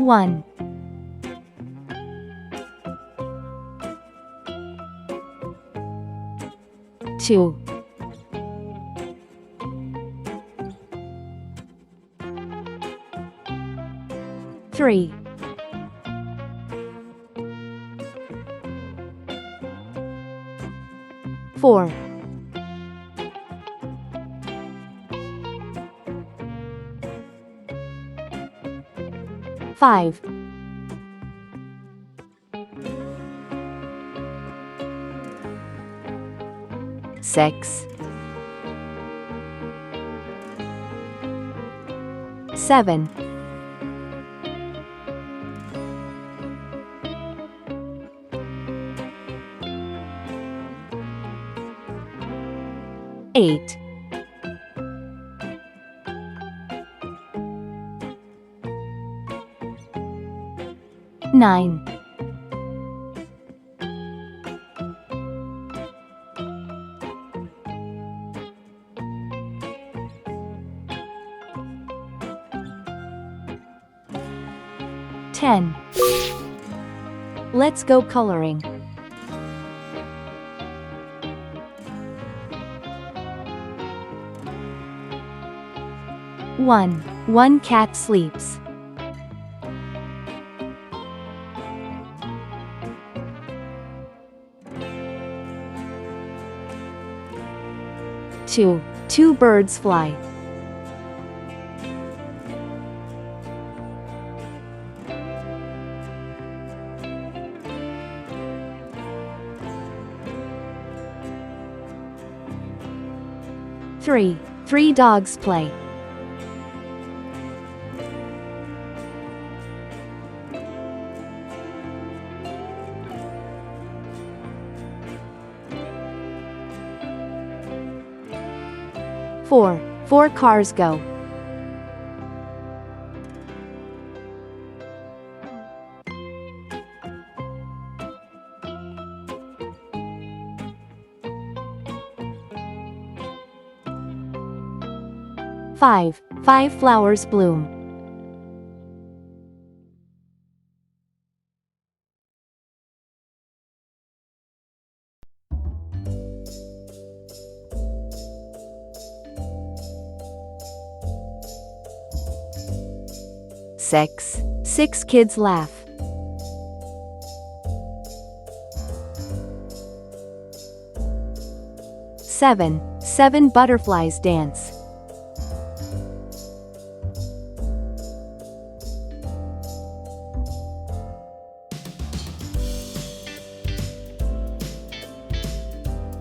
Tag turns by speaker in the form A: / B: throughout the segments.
A: 1, 2, 3, 4, 5, 6, 7, 8, 9, 10. Let's go coloring. 1. One cat sleeps. 2. Two birds fly. 3. Three dogs play. 4. Four cars go. 5. Five flowers bloom. 6. Six kids laugh. 7. Seven butterflies dance.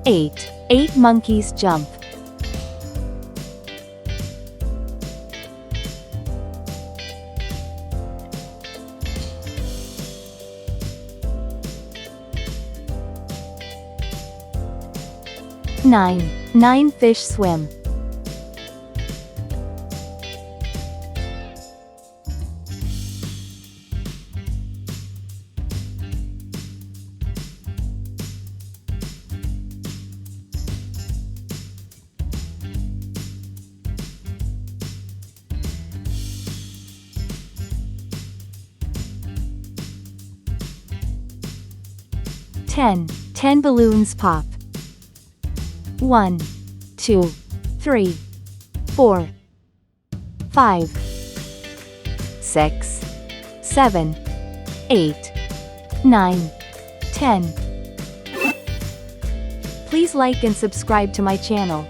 A: 8. Eight monkeys jump. 9. Nine fish swim. 10. 10 balloons pop. 1, 2, 3, 4, 5, 6, 7, 8, 9, 10. Please like and subscribe to my channel.